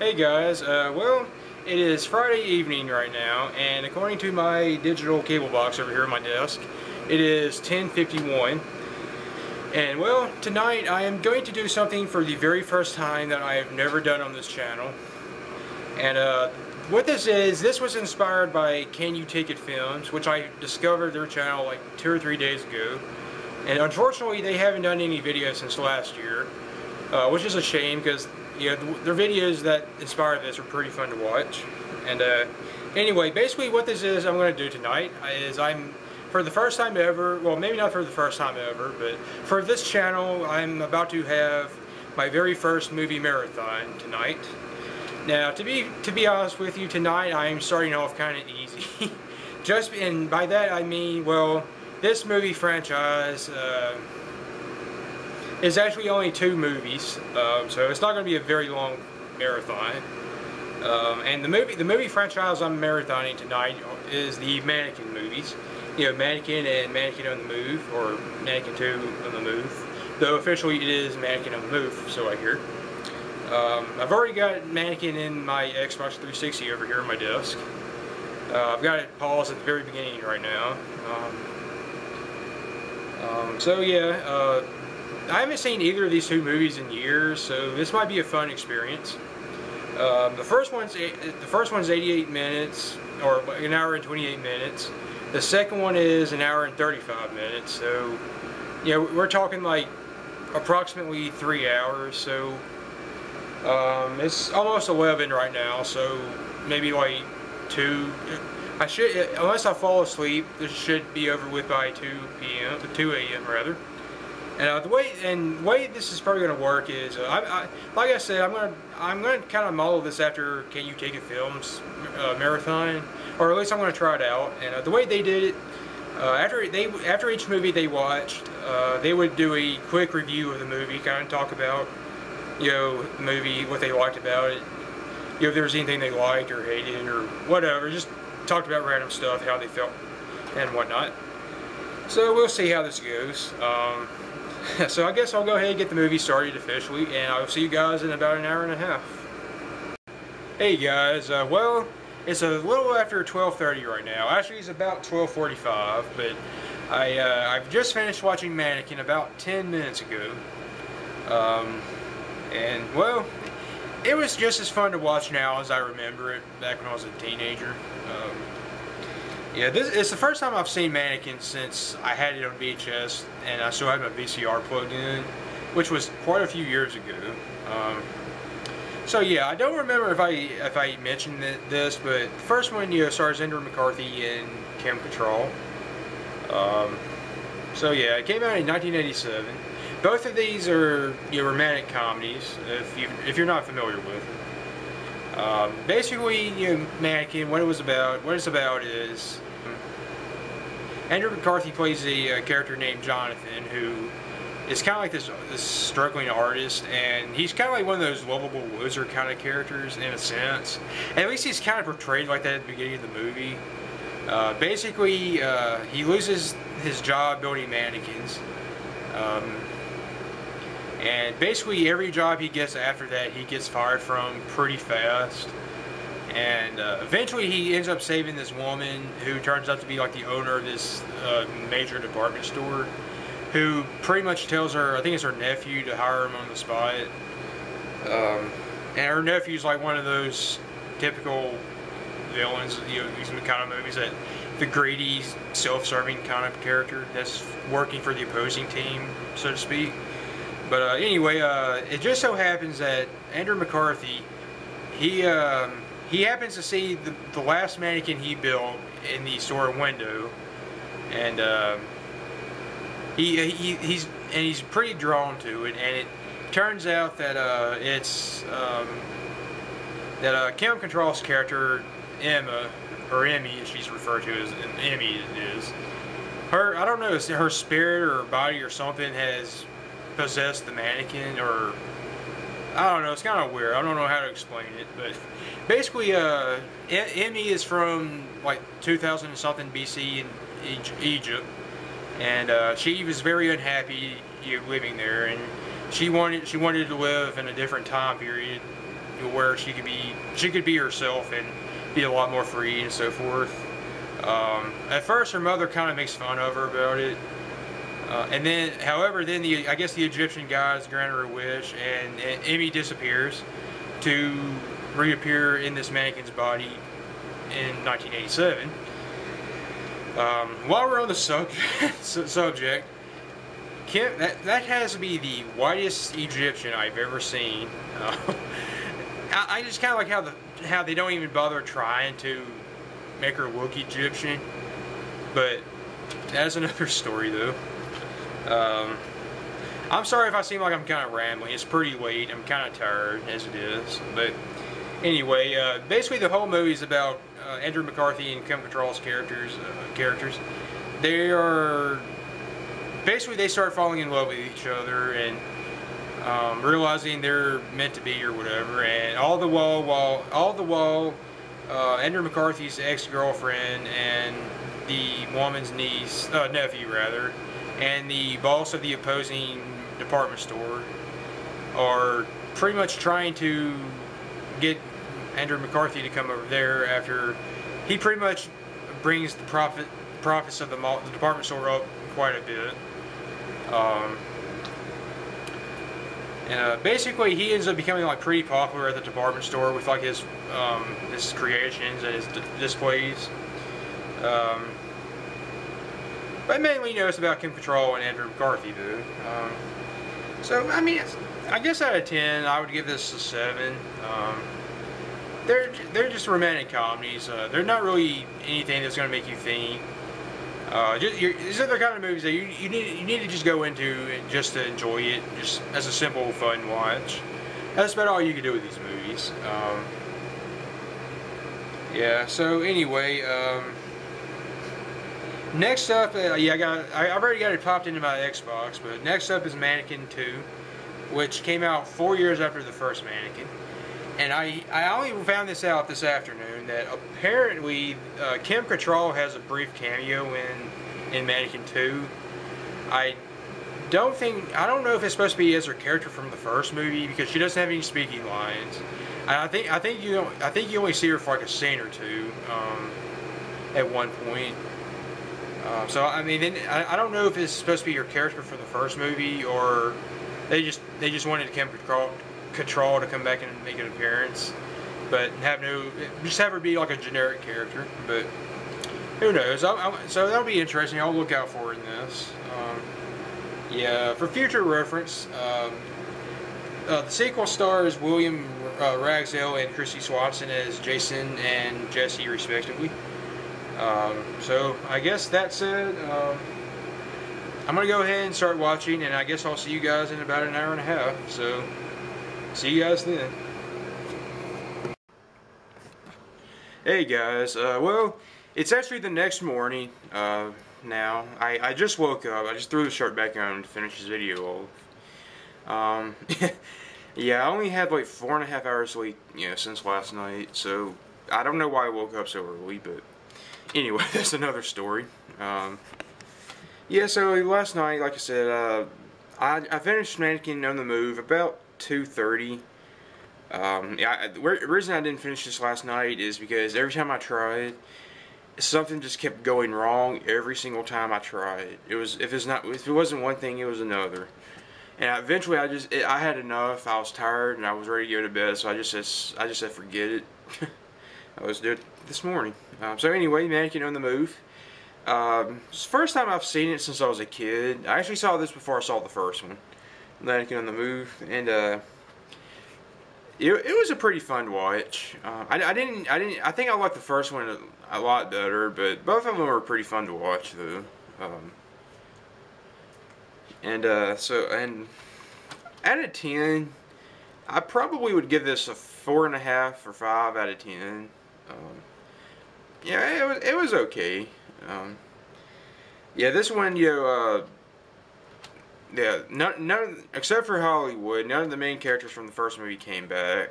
Hey guys, well, it is Friday evening right now, and according to my digital cable box over here on my desk, it is 10:51. And well, tonight I am going to do something for the very first time that I have never done on this channel. And what this was inspired by Can You Take It Films, which I discovered their channel like 2 or 3 days ago. And unfortunately, they haven't done any videos since last year, which is a shame because their videos that inspired this are pretty fun to watch. And anyway, basically what this is I'm going to do tonight is for the first time ever, well maybe not for the first time ever, but for this channel I'm about to have my very first movie marathon tonight. Now to be honest with you, tonight I'm starting off kind of easy. And by that I mean, well, this movie franchise is actually only 2 movies, so it's not going to be a very long marathon. And the movie franchise I'm marathoning tonight is the Mannequin movies. Mannequin and Mannequin on the Move, or Mannequin 2 on the Move. Though officially it is Mannequin on the Move, so I hear. I've already got Mannequin in my Xbox 360 over here on my desk. I've got it paused at the very beginning right now. So yeah, I haven't seen either of these 2 movies in years, so this might be a fun experience. The first one's 88 minutes, or an hour and 28 minutes. The second one is an hour and 35 minutes. So, we're talking like approximately 3 hours. So, it's almost 11 right now. So maybe like 2. Unless I fall asleep, this should be over with by 2 a.m. rather. And the way this is probably going to work is, like I said, I'm going to kind of model this after Can You Take It Films marathon, or at least I'm going to try it out. And the way they did it, after each movie they watched, they would do a quick review of the movie, kind of talk about the movie, what they liked about it, if there was anything they liked or hated or whatever. Just talked about random stuff, how they felt and whatnot. So we'll see how this goes. So I guess I'll go ahead and get the movie started officially, and I'll see you guys in about an hour and a half. Hey guys, well, it's a little after 12:30 right now. Actually, it's about 12:45, but I've just finished watching Mannequin about 10 minutes ago. And well, it was just as fun to watch now as I remember it back when I was a teenager. Yeah, it's the first time I've seen Mannequin since I had it on VHS, and I still had my VCR plugged in, which was quite a few years ago. So yeah, I don't remember if I mentioned this, but the first one, stars Andrew McCarthy and Kim Cattrall. So yeah, it came out in 1987. Both of these are romantic comedies, if you're not familiar with them. Basically, Mannequin, what it's about is Andrew McCarthy plays a character named Jonathan, who is kind of like this struggling artist, and he's kind of like one of those lovable loser kind of characters in a sense. At least he's kind of portrayed like that at the beginning of the movie. Basically, he loses his job building mannequins. And basically every job he gets after that, he gets fired from pretty fast. And eventually he ends up saving this woman who turns out to be like the owner of this major department store, who pretty much tells her, I think it's her nephew, to hire him on the spot. And her nephew's like one of those typical villains, these kind of movies, that the greedy, self-serving kind of character that's working for the opposing team, so to speak. But anyway, it just so happens that Andrew McCarthy, he happens to see the last mannequin he built in the store window, and he's pretty drawn to it. And it turns out that it's Kim Cattrall's character, Emma, or Emmy, as she's referred to as Emmy, it is. I don't know, her spirit or body or something has possessed the mannequin, or I don't know, it's kind of weird. I don't know how to explain it, but basically Emmy is from like 2000 and something BC in Egypt, and she was very unhappy living there, and she wanted to live in a different time period, where she could be herself and be a lot more free and so forth. At first, her mother kind of makes fun of her about it, and then, however, then I guess the Egyptian gods grant her a wish, and Emmy disappears to reappear in this mannequin's body in 1987. While we're on the subject, Kim, that has to be the whitest Egyptian I've ever seen. I just kind of like how they don't even bother trying to make her look Egyptian, but that's another story though. I'm sorry if I seem like I'm kind of rambling. It's pretty late. I'm kind of tired as it is, but anyway, basically the whole movie is about Andrew McCarthy and Kim Cattrall's characters. They are basically, they start falling in love with each other and realizing they're meant to be or whatever. And all the while, Andrew McCarthy's ex-girlfriend and the woman's nephew rather, and the boss of the opposing department store are pretty much trying to get Andrew McCarthy to come over there after he pretty much brings the profits of the department store up quite a bit. Basically, he ends up becoming like pretty popular at the department store with like his creations and his displays. But mainly knows about Kim Cattrall and Andrew McCarthy, though. So I mean, I guess out of 10, I would give this a 7. They're just romantic comedies. They're not really anything that's going to make you think. These are the kind of movies that you need to just go into and just to enjoy it, just as a simple, fun watch. That's about all you can do with these movies. Yeah. So anyway, next up, I've already got it popped into my Xbox, but next up is Mannequin 2, which came out 4 years after the first Mannequin. And I only found this out this afternoon that apparently Kim Cattrall has a brief cameo in Mannequin 2. I don't know if it's supposed to be as her character from the first movie because she doesn't have any speaking lines. I think you only see her for like a scene or two at one point. So I mean, I don't know if it's supposed to be her character from the first movie or they just wanted Kim Cattrall to come back and make an appearance, but just have her be like a generic character. But who knows? So that'll be interesting. I'll look out for it in this. Yeah, for future reference, the sequel stars William Ragsdale and Christy Swanson as Jason and Jesse, respectively. So I guess that's it. I'm gonna go ahead and start watching, and I guess I'll see you guys in about an hour and a half. So. See you guys then. Hey guys, well, it's actually the next morning now. I just woke up. I just threw the shirt back on to finish this video off. Yeah, I only had like 4.5 hours sleep, since last night, so I don't know why I woke up so early, but anyway, that's another story. Yeah, so last night, like I said, I finished Mannequin on the Move about 2:30. The reason I didn't finish this last night is because every time I tried, something just kept going wrong every single time I tried. If it wasn't one thing, it was another. And eventually, I had enough. I was tired and I was ready to go to bed, so I just said forget it. I was doing it this morning. So anyway, Mannequin on the Move. It's the first time I've seen it since I was a kid. I actually saw this before I saw the first one. Mannequin on the Move, and it was a pretty fun watch. I think I liked the first one a lot better, but both of them were pretty fun to watch though. And out of 10, I probably would give this a 4.5 or 5 out of 10. Yeah, it was okay. Yeah, this one, yeah, none except for Hollywood, none of the main characters from the first movie came back.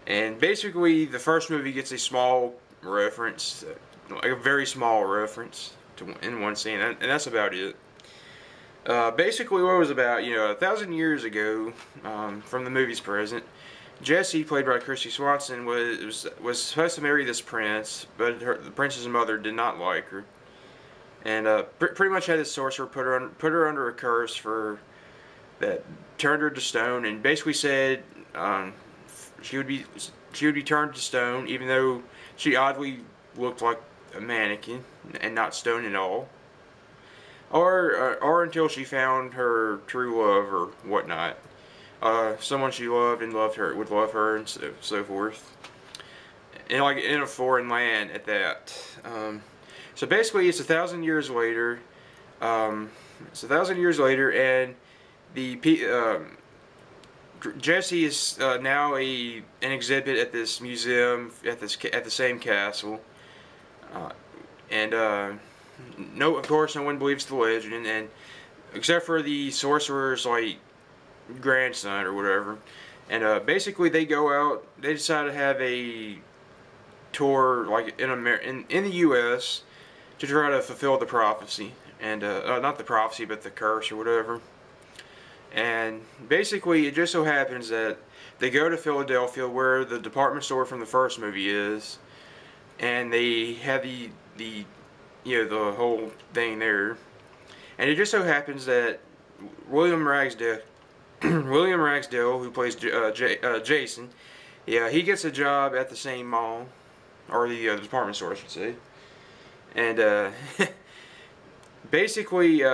And basically, the first movie gets a small reference, like a very small reference in one scene, and that's about it. Basically, what it was about, 1,000 years ago, from the movie's present, Jessie, played by Christy Swanson, was supposed to marry this prince, but the prince's mother did not like her, and pretty much had this sorcerer put her under a curse for that turned her to stone, and basically said she would be turned to stone, even though she oddly looked like a mannequin and not stone at all, or until she found her true love or whatnot. Someone she loved and would love her, and so forth. And like in a foreign land at that. So basically, it's 1,000 years later. It's 1,000 years later, and Jessie is now an exhibit at this museum at the same castle. No, of course, no one believes the legend, and except for the sorcerer's like grandson or whatever. And basically they go out, they decide to have a tour like in the US to try to fulfill the prophecy, and not the prophecy but the curse or whatever. And basically it just so happens that they go to Philadelphia, where the department store from the first movie is, and they have the the whole thing there. And it just so happens that William Ragsdale, who plays Jason, yeah, he gets a job at the same mall, or the department store, I should say. And basically,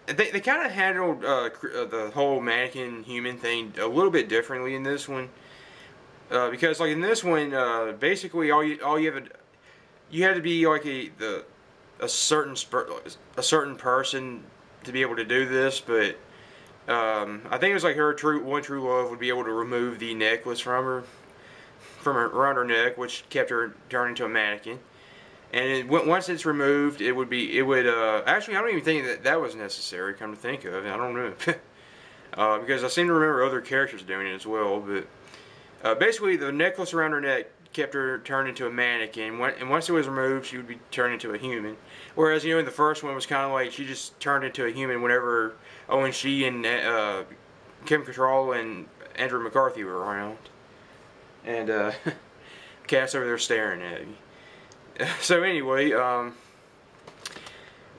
they kind of handled the whole mannequin human thing a little bit differently in this one, because like in this one, basically you had to be like a certain person to be able to do this, but I think it was like her one true love would be able to remove the necklace from around her neck, which kept her turning into a mannequin. And once it's removed, it would actually, I don't even think that was necessary, come to think of it. I don't know. Because I seem to remember other characters doing it as well. But basically, the necklace around her neck kept her turned into a mannequin, and once it was removed, she would be turned into a human. Whereas, in the first one was kind of like she just turned into a human whenever when she and Kim Cattrall and Andrew McCarthy were around. And Cat's over there staring at me. So anyway,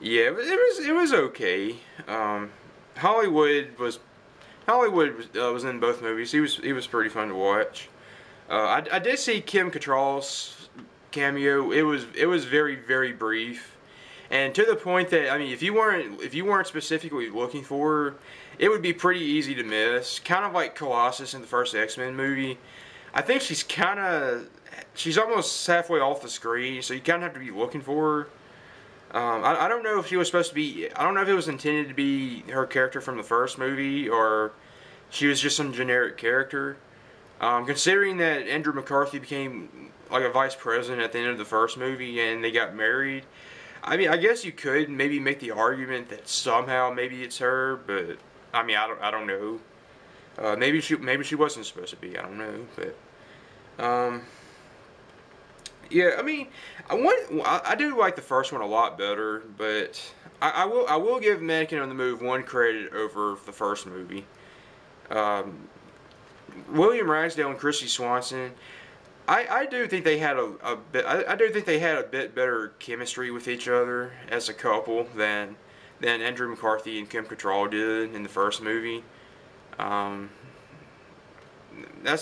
yeah, it was okay. Hollywood was in both movies. He was pretty fun to watch. I did see Kim Cattrall's cameo. It was very, very brief, and to the point that, I mean, if you weren't specifically looking for her, it would be pretty easy to miss. Kind of like Colossus in the first X-Men movie. I think she's almost halfway off the screen, so you kind of have to be looking for her. I don't know if she was supposed to be. I don't know if it was intended to be her character from the first movie, or she was just some generic character. Considering that Andrew McCarthy became like a vice president at the end of the first movie and they got married, I mean, I guess you could maybe make the argument that somehow maybe it's her, but I mean, I don't know. Maybe she wasn't supposed to be. I don't know, but yeah. I mean, I do like the first one a lot better, but I will give Mannequin on the Move one credit over the first movie. William Ragsdale and Christy Swanson, I do think they had I do think they had a bit better chemistry with each other as a couple than Andrew McCarthy and Kim Cattrall did in the first movie. That's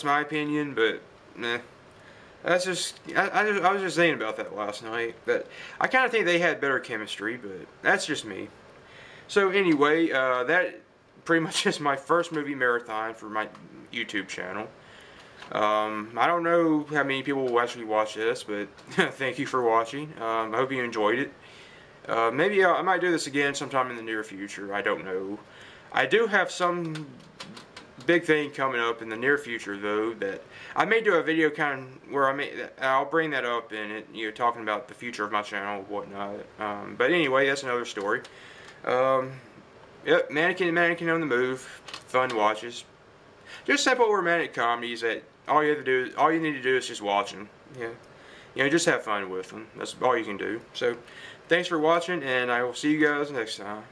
my opinion, but that's just I was just thinking about that last night. But I kind of think they had better chemistry, but that's just me. So anyway, that pretty much is my first movie marathon for my YouTube channel. I don't know how many people will actually watch this, but thank you for watching. I hope you enjoyed it. Maybe I might do this again sometime in the near future. I don't know. I do have some big thing coming up in the near future, though, that I may do a video kind of where I'll bring that up in it, talking about the future of my channel and whatnot. But anyway, that's another story. Yep, Mannequin on the Move, fun watches. Just simple romantic comedies that all you need to do is just watch them. Yeah, just have fun with them. That's all you can do. So, thanks for watching, and I will see you guys next time.